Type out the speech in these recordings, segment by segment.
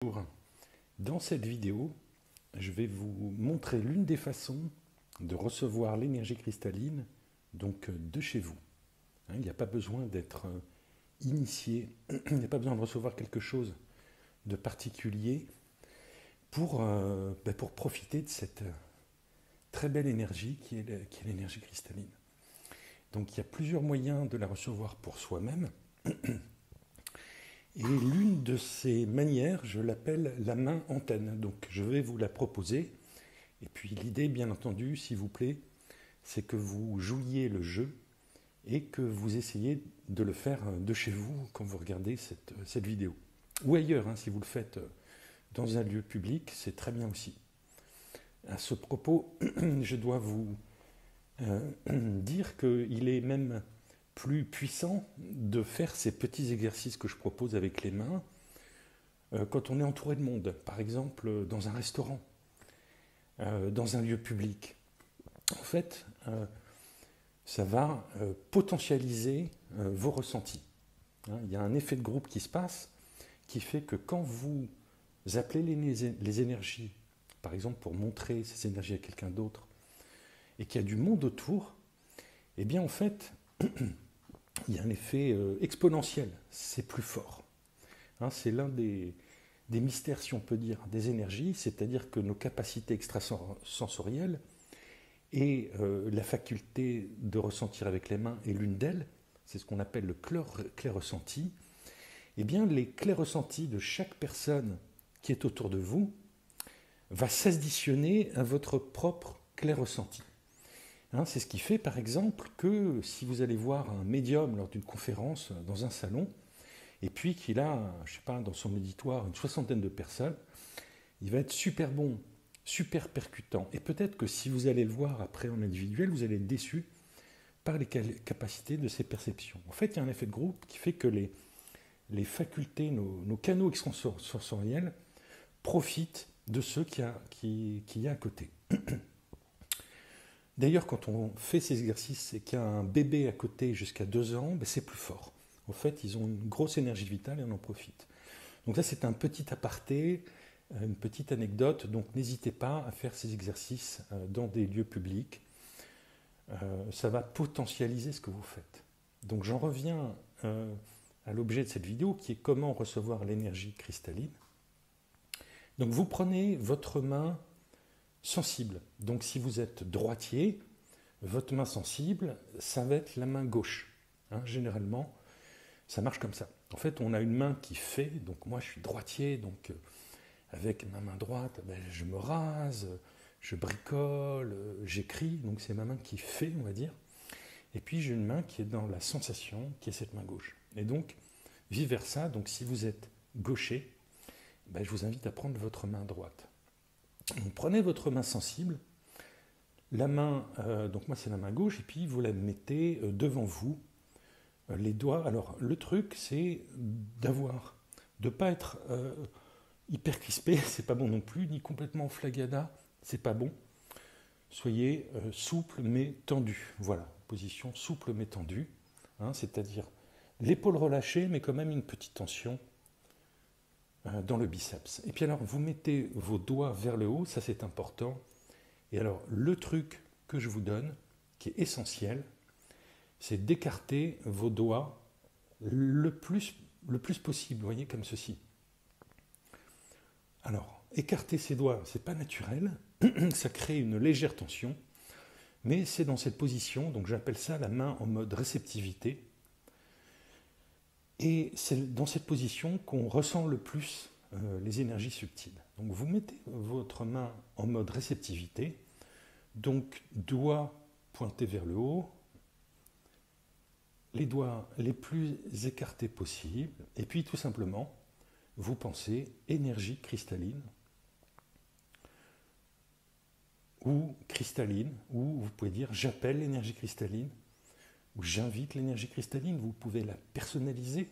Bonjour. Dans cette vidéo, je vais vous montrer l'une des façons de recevoir l'énergie cristalline donc de chez vous. Il n'y a pas besoin d'être initié, il n'y a pas besoin de recevoir quelque chose de particulier pour profiter de cette très belle énergie qui est l'énergie cristalline. Donc il y a plusieurs moyens de la recevoir pour soi-même. Et l'une de ces manières, je l'appelle la main antenne. Donc je vais vous la proposer. Et puis l'idée, bien entendu, s'il vous plaît, c'est que vous jouiez le jeu et que vous essayez de le faire de chez vous quand vous regardez cette vidéo. Ou ailleurs, si vous le faites dans un lieu public, c'est très bien aussi. À ce propos, je dois vous dire qu'il est même plus puissant de faire ces petits exercices que je propose avec les mains quand on est entouré de monde, par exemple dans un restaurant, dans un lieu public. En fait, ça va potentialiser vos ressentis. Il y a un effet de groupe qui se passe qui fait que quand vous appelez les énergies, par exemple pour montrer ces énergies à quelqu'un d'autre, et qu'il y a du monde autour, eh bien en fait, il y a un effet exponentiel, c'est plus fort. C'est l'un des mystères, si on peut dire, des énergies, c'est-à-dire que nos capacités extrasensorielles et la faculté de ressentir avec les mains est l'une d'elles, c'est ce qu'on appelle le clair-ressenti. Eh bien, les clairs-ressentis de chaque personne qui est autour de vous va s'additionner à votre propre clair-ressenti. C'est ce qui fait, par exemple, que si vous allez voir un médium lors d'une conférence dans un salon, et puis qu'il a, je ne sais pas, dans son auditoire une soixantaine de personnes, il va être super bon, super percutant. Et peut-être que si vous allez le voir après en individuel, vous allez être déçu par les capacités de ses perceptions. En fait, il y a un effet de groupe qui fait que les facultés, nos canaux extrasensoriels profitent de ceux qu'il y a à côté. D'ailleurs, quand on fait ces exercices et qu'il y a un bébé à côté jusqu'à 2 ans, c'est plus fort. En fait, ils ont une grosse énergie vitale et on en profite. Donc là, c'est un petit aparté, une petite anecdote. Donc n'hésitez pas à faire ces exercices dans des lieux publics. Ça va potentialiser ce que vous faites. Donc j'en reviens à l'objet de cette vidéo qui est comment recevoir l'énergie cristalline. Donc vous prenez votre main sensible. Donc si vous êtes droitier, votre main sensible, ça va être la main gauche. Généralement, ça marche comme ça. En fait, on a une main qui fait, donc moi je suis droitier, donc avec ma main droite, je me rase, je bricole, j'écris, donc c'est ma main qui fait, on va dire. Et puis j'ai une main qui est dans la sensation, qui est cette main gauche. Et donc, vice versa, donc si vous êtes gaucher, je vous invite à prendre votre main droite. Donc, prenez votre main sensible, la main, donc moi c'est la main gauche, et puis vous la mettez devant vous, les doigts. Alors le truc c'est de ne pas être hyper crispé, c'est pas bon non plus, ni complètement flagada, c'est pas bon. Soyez souple mais tendu, voilà, position souple mais tendue, c'est-à-dire l'épaule relâchée mais quand même une petite tension dans le biceps. Et puis alors, vous mettez vos doigts vers le haut, ça c'est important. Et alors, le truc que je vous donne, qui est essentiel, c'est d'écarter vos doigts le plus possible, vous voyez, comme ceci. Alors, écarter ces doigts, c'est pas naturel, ça crée une légère tension, mais c'est dans cette position, donc j'appelle ça la main en mode réceptivité. Et c'est dans cette position qu'on ressent le plus les énergies subtiles. Donc vous mettez votre main en mode réceptivité, donc doigts pointés vers le haut, les doigts les plus écartés possible, et puis tout simplement, vous pensez énergie cristalline, ou cristalline, ou vous pouvez dire j'appelle l'énergie cristalline, ou j'invite l'énergie cristalline, vous pouvez la personnaliser.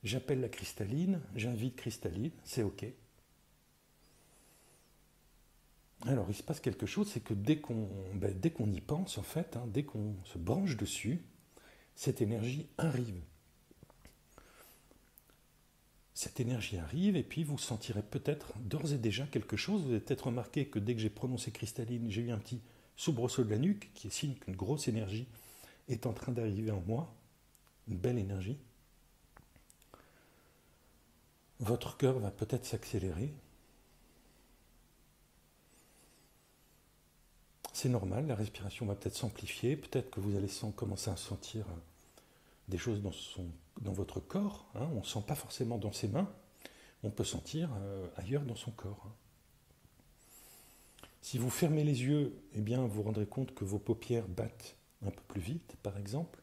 J'appelle la cristalline, j'invite cristalline, c'est OK. Alors, il se passe quelque chose, c'est que dès qu'on y pense, en fait, dès qu'on se branche dessus, cette énergie arrive. cette énergie arrive et puis vous sentirez peut-être d'ores et déjà quelque chose. Vous avez peut-être remarqué que dès que j'ai prononcé cristalline, j'ai eu un petit soubresaut de la nuque qui est signe qu'une grosse énergie est en train d'arriver en moi, une belle énergie. Votre cœur va peut-être s'accélérer. C'est normal, la respiration va peut-être s'amplifier, peut-être que vous allez commencer à sentir des choses dans votre corps. On ne sent pas forcément dans ses mains, on peut sentir ailleurs dans son corps. Si vous fermez les yeux, eh bien, vous vous rendrez compte que vos paupières battent un peu plus vite, par exemple.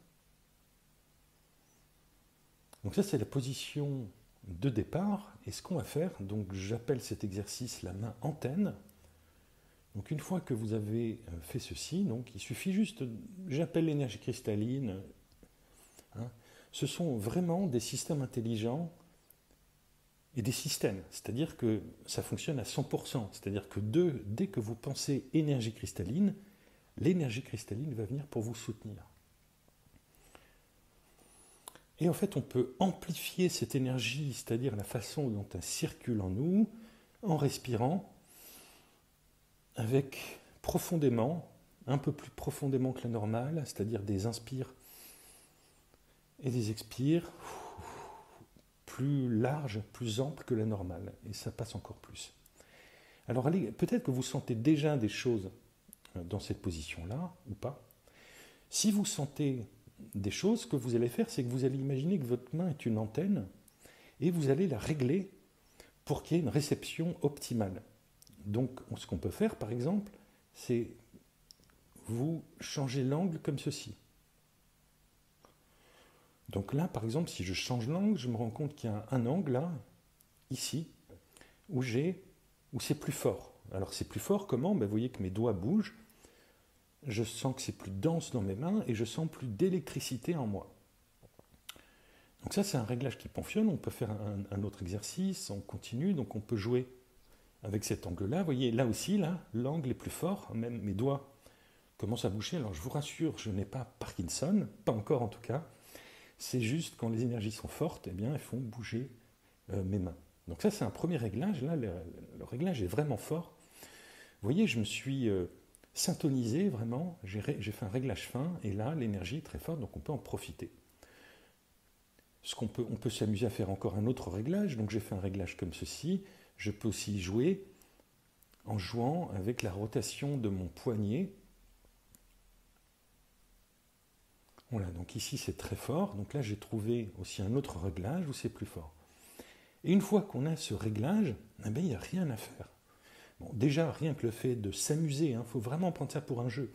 Donc ça, c'est la position de départ. Et ce qu'on va faire, donc j'appelle cet exercice la main antenne. Donc une fois que vous avez fait ceci, donc il suffit juste, j'appelle l'énergie cristalline. Ce sont vraiment des systèmes intelligents et des systèmes, c'est-à-dire que ça fonctionne à 100%, c'est-à-dire que dès que vous pensez énergie cristalline, l'énergie cristalline va venir pour vous soutenir. Et en fait, on peut amplifier cette énergie, c'est-à-dire la façon dont elle circule en nous, en respirant, avec profondément, un peu plus profondément que la normale, c'est-à-dire des inspires et des expires plus larges, plus amples que la normale, et ça passe encore plus. Alors peut-être que vous sentez déjà des choses dans cette position-là, ou pas. Si vous sentez des choses, ce que vous allez faire, c'est que vous allez imaginer que votre main est une antenne, et vous allez la régler pour qu'il y ait une réception optimale. Donc ce qu'on peut faire, par exemple, c'est vous changer l'angle comme ceci. Donc là, par exemple, si je change l'angle, je me rends compte qu'il y a un angle là, ici, où c'est plus fort. Alors c'est plus fort comment ? Vous voyez que mes doigts bougent, je sens que c'est plus dense dans mes mains et je sens plus d'électricité en moi. Donc ça, c'est un réglage qui fonctionne. On peut faire un autre exercice, on continue, donc on peut jouer avec cet angle-là. Vous voyez, là aussi, là, l'angle est plus fort, même mes doigts commencent à bouger. Alors je vous rassure, je n'ai pas Parkinson, pas encore en tout cas. C'est juste quand les énergies sont fortes, eh bien, elles font bouger mes mains. Donc ça, c'est un premier réglage. Là, le réglage est vraiment fort. Vous voyez, je me suis syntonisé vraiment. J'ai fait un réglage fin et là, l'énergie est très forte, donc on peut en profiter. On peut s'amuser à faire encore un autre réglage. Donc j'ai fait un réglage comme ceci. Je peux aussi jouer en jouant avec la rotation de mon poignet. Voilà, donc ici c'est très fort, donc là j'ai trouvé aussi un autre réglage où c'est plus fort. Et une fois qu'on a ce réglage, eh bien, il n'y a rien à faire. Bon, déjà, rien que le fait de s'amuser, faut vraiment prendre ça pour un jeu.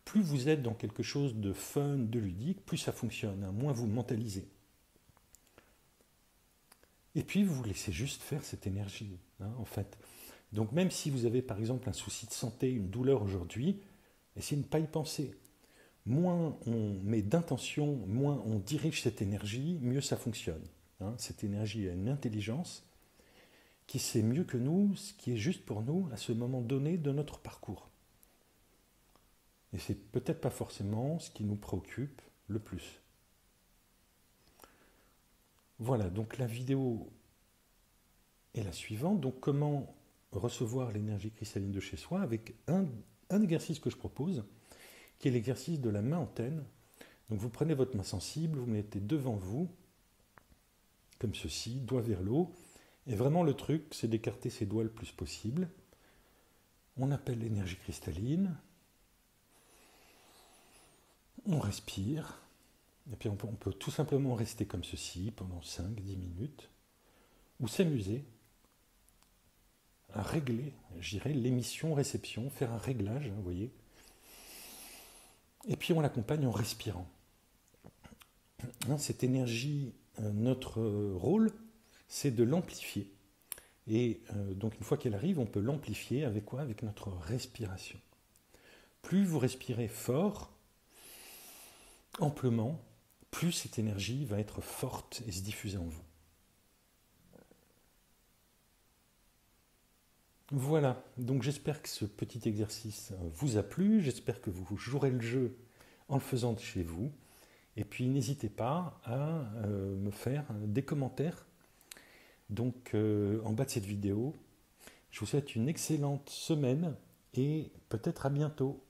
Plus vous êtes dans quelque chose de fun, de ludique, plus ça fonctionne, moins vous mentalisez. Et puis vous laissez juste faire cette énergie, en fait. Donc même si vous avez par exemple un souci de santé, une douleur aujourd'hui, essayez de ne pas y penser. Moins on met d'intention, moins on dirige cette énergie, mieux ça fonctionne. Cette énergie a une intelligence qui sait mieux que nous ce qui est juste pour nous à ce moment donné de notre parcours. Et c'est peut-être pas forcément ce qui nous préoccupe le plus. Voilà, donc la vidéo est la suivante. Donc comment recevoir l'énergie cristalline de chez soi avec un exercice que je propose, qui est l'exercice de la main antenne. Donc vous prenez votre main sensible, vous mettez devant vous, comme ceci, doigt vers le haut, et vraiment le truc, c'est d'écarter ses doigts le plus possible. On appelle l'énergie cristalline, on respire, et puis on peut tout simplement rester comme ceci pendant 5-10 minutes, ou s'amuser à régler, je dirais, l'émission-réception, faire un réglage, vous voyez. Et puis on l'accompagne en respirant. Cette énergie, notre rôle, c'est de l'amplifier. Et donc une fois qu'elle arrive, on peut l'amplifier avec quoi ? Avec notre respiration. Plus vous respirez fort, amplement, plus cette énergie va être forte et se diffuser en vous. Voilà, donc j'espère que ce petit exercice vous a plu, j'espère que vous jouerez le jeu en le faisant de chez vous, et puis n'hésitez pas à me faire des commentaires Donc en bas de cette vidéo, je vous souhaite une excellente semaine et peut-être à bientôt.